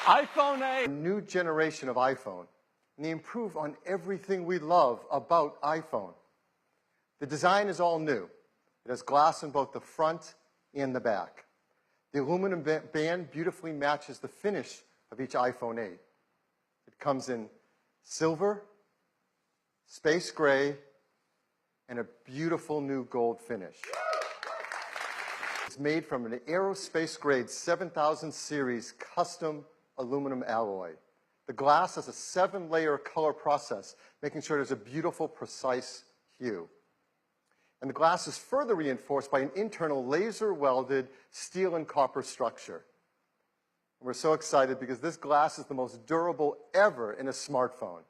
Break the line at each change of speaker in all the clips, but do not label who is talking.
iPhone 8.
A new generation of iPhone, and they improve on everything we love about iPhone. The design is all new. It has glass in both the front and the back. The aluminum band beautifully matches the finish of each iPhone 8. It comes in silver, space gray, and a beautiful new gold finish. It's made from an aerospace grade 7000 series custom aluminum alloy. The glass has a 7-layer color process, making sure there's a beautiful, precise hue. And the glass is further reinforced by an internal laser-welded steel and copper structure. And we're so excited because this glass is the most durable ever in a smartphone.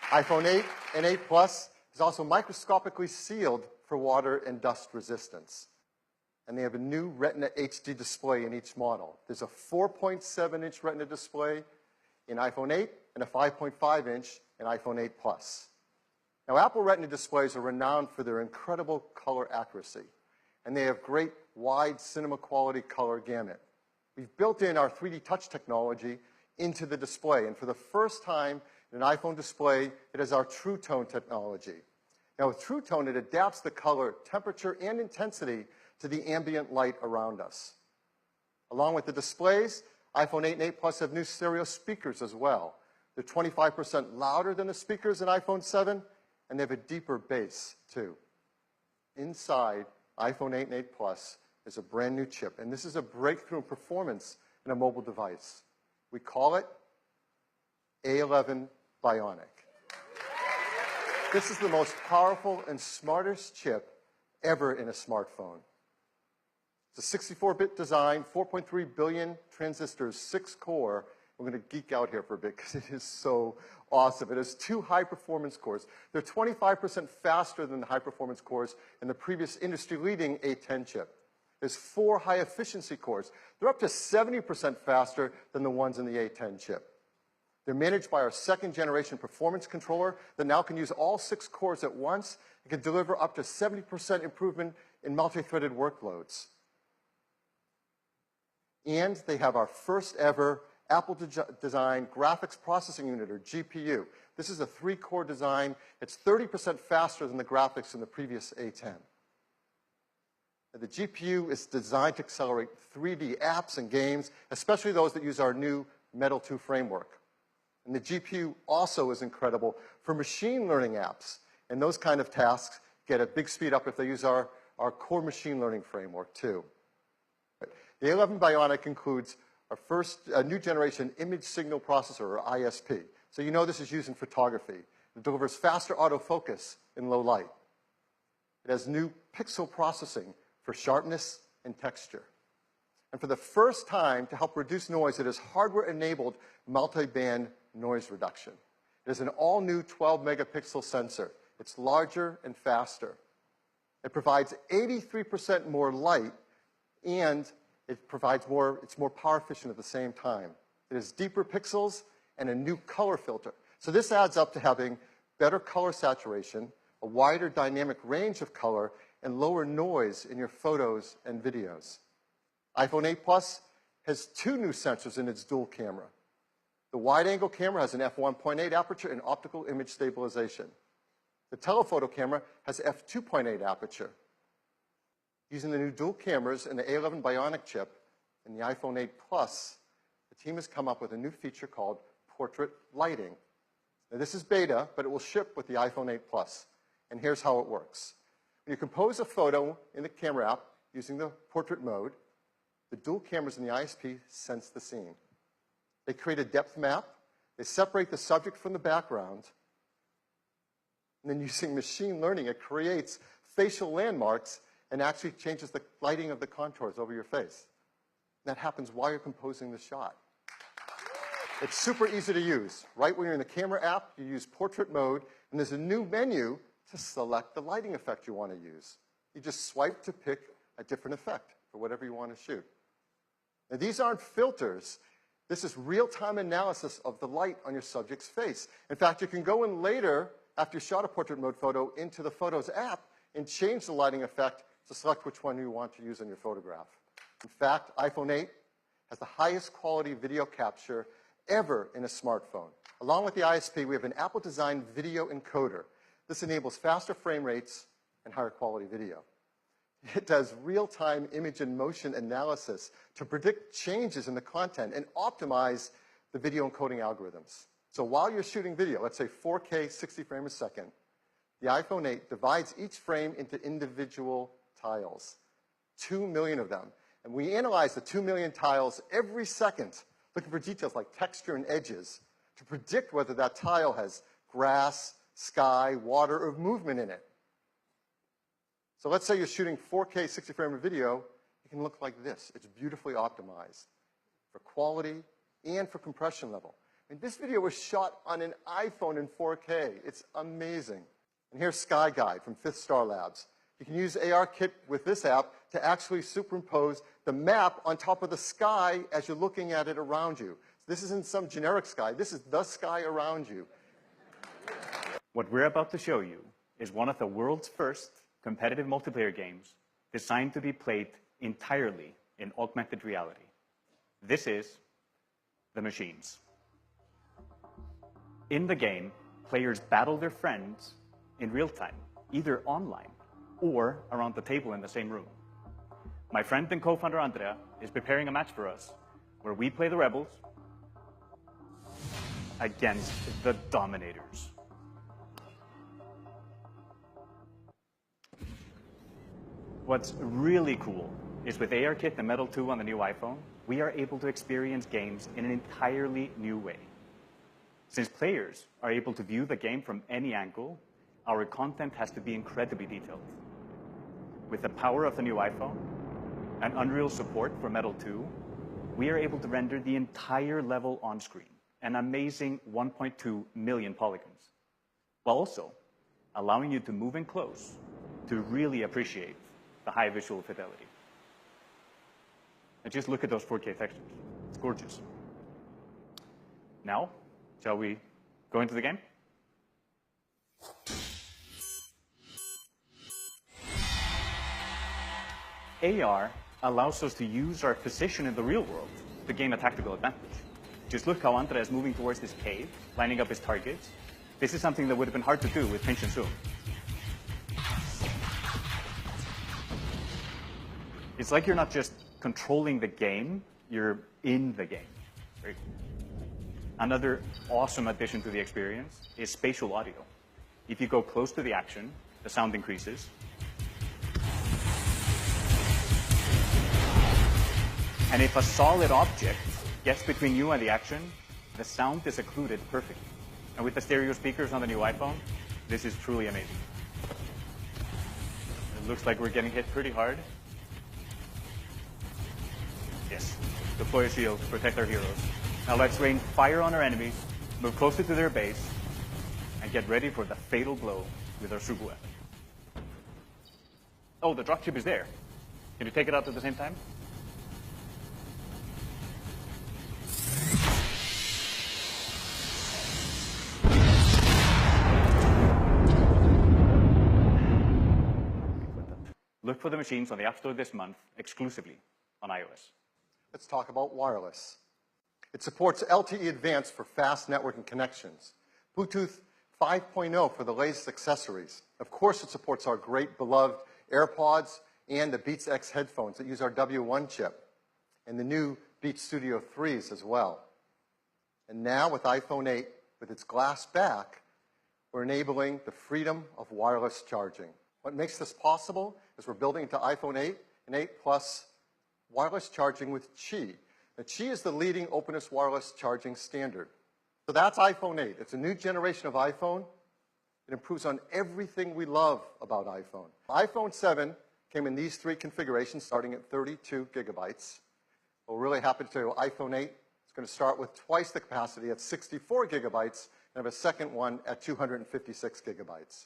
iPhone 8 and 8 Plus is also microscopically sealed for water and dust resistance. And they have a new Retina HD display in each model. There's a 4.7-inch Retina display in iPhone 8 and a 5.5-inch in iPhone 8 Plus. Now, Apple Retina displays are renowned for their incredible color accuracy, and they have great wide cinema quality color gamut. We've built in our 3D touch technology into the display, and for the first time in an iPhone display, it has our True Tone technology. Now, with True Tone, it adapts the color, temperature, and intensity to the ambient light around us. Along with the displays, iPhone 8 and 8 Plus have new stereo speakers as well. They're 25% louder than the speakers in iPhone 7, and they have a deeper bass, too. Inside iPhone 8 and 8 Plus is a brand new chip, and this is a breakthrough in performance in a mobile device. We call it A11 Bionic. This is the most powerful and smartest chip ever in a smartphone. It's a 64-bit design, 4.3 billion transistors, 6-core. We're going to geek out here for a bit because it is so awesome. It has 2 high-performance cores. They're 25% faster than the high-performance cores in the previous industry-leading A10 chip. There's 4 high-efficiency cores. They're up to 70% faster than the ones in the A10 chip. They're managed by our 2nd-generation performance controller that now can use all 6 cores at once and can deliver up to 70% improvement in multi-threaded workloads. And they have our first ever Apple-designed graphics processing unit, or GPU. This is a 3-core design. It's 30% faster than the graphics in the previous A10. The GPU is designed to accelerate 3D apps and games, especially those that use our new Metal 2 framework. And the GPU also is incredible for machine learning apps. And those kind of tasks get a big speed up if they use our core machine learning framework, too. The A11 Bionic includes our first new generation image signal processor, or ISP. So you know this is used in photography. It delivers faster autofocus in low light. It has new pixel processing for sharpness and texture. And for the first time, to help reduce noise, it has hardware-enabled multi-band noise reduction. It is an all-new 12-megapixel sensor. It's larger and faster. It provides 83% more light, and it's more power efficient at the same time. It has deeper pixels and a new color filter. So this adds up to having better color saturation, a wider dynamic range of color, and lower noise in your photos and videos. iPhone 8 Plus has 2 new sensors in its dual camera. The wide-angle camera has an f1.8 aperture and optical image stabilization. The telephoto camera has f2.8 aperture. Using the new dual cameras and the A11 Bionic chip and the iPhone 8 Plus, the team has come up with a new feature called portrait lighting. Now, this is beta, but it will ship with the iPhone 8 Plus. And here's how it works. When you compose a photo in the camera app using the portrait mode, the dual cameras in the ISP sense the scene. They create a depth map. They separate the subject from the background. And then using machine learning, it creates facial landmarks and actually changes the lighting of the contours over your face. And that happens while you're composing the shot. It's super easy to use. Right when you're in the camera app, you use portrait mode, and there's a new menu to select the lighting effect you want to use. You just swipe to pick a different effect for whatever you want to shoot. Now, these aren't filters. This is real-time analysis of the light on your subject's face. In fact, you can go in later, after you shot a portrait mode photo, into the Photos app and change the lighting effect to select which one you want to use on your photograph. In fact, iPhone 8 has the highest quality video capture ever in a smartphone. Along with the ISP, we have an Apple-designed video encoder. This enables faster frame rates and higher quality video. It does real-time image and motion analysis to predict changes in the content and optimize the video encoding algorithms. So while you're shooting video, let's say 4K 60 frames a second, the iPhone 8 divides each frame into individual tiles, 2 million of them. And we analyze the 2 million tiles every second, looking for details like texture and edges to predict whether that tile has grass, sky, water, or movement in it. So let's say you're shooting 4K 60 frame of video, it can look like this. It's beautifully optimized for quality and for compression level. And this video was shot on an iPhone in 4K. It's amazing. And here's Sky Guide from Fifth Star Labs. You can use ARKit with this app to actually superimpose the map on top of the sky as you're looking at it around you. This isn't some generic sky. This is the sky around you.
What we're about to show you is one of the world's first competitive multiplayer games designed to be played entirely in augmented reality. This is The Machines. In the game, players battle their friends in real time, either online or around the table in the same room. My friend and co-founder Andrea is preparing a match for us where we play the rebels against the dominators. What's really cool is with ARKit and Metal 2 on the new iPhone, we are able to experience games in an entirely new way. Since players are able to view the game from any angle, our content has to be incredibly detailed. With the power of the new iPhone and Unreal support for Metal 2, we are able to render the entire level on screen, an amazing 1.2 million polygons, while also allowing you to move in close to really appreciate the high visual fidelity. And just look at those 4K textures. It's gorgeous. Now, shall we go into the game? AR allows us to use our position in the real world to gain a tactical advantage. Just look how Andrea is moving towards this cave, lining up his targets. This is something that would have been hard to do with pinch and zoom. It's like you're not just controlling the game, you're in the game. Right? Another awesome addition to the experience is spatial audio. If you go close to the action, the sound increases. And if a solid object gets between you and the action, the sound is occluded perfectly. And with the stereo speakers on the new iPhone, this is truly amazing. It looks like we're getting hit pretty hard. Yes, deploy a shield to protect our heroes. Now let's rain fire on our enemies, move closer to their base, and get ready for the fatal blow with our super weapon. Oh, the dropship is there. Can you take it out at the same time? Look for The Machines on the App Store this month, exclusively on iOS.
Let's talk about wireless. It supports LTE Advanced for fast networking connections, Bluetooth 5.0 for the latest accessories. Of course, it supports our great beloved AirPods and the Beats X headphones that use our W1 chip, and the new Beats Studio 3s as well. And now with iPhone 8, with its glass back, we're enabling the freedom of wireless charging. What makes this possible is we're building into iPhone 8 and 8 Plus wireless charging with Qi. Now, Qi is the leading openness wireless charging standard. So that's iPhone 8. It's a new generation of iPhone. It improves on everything we love about iPhone. iPhone 7 came in these three configurations, starting at 32 gigabytes. We're really happy to tell you iPhone 8 is going to start with twice the capacity at 64 gigabytes and have a second one at 256 gigabytes.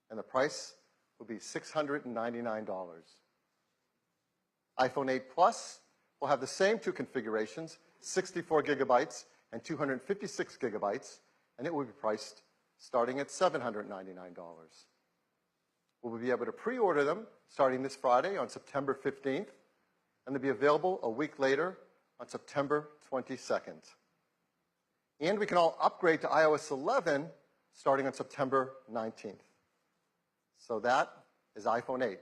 And the price will be $699. iPhone 8 Plus will have the same two configurations, 64 gigabytes and 256 gigabytes, and it will be priced starting at $799. We'll be able to pre-order them starting this Friday on September 15th, and they'll be available a week later on September 22nd. And we can all upgrade to iOS 11 starting on September 19th. So that is iPhone 8.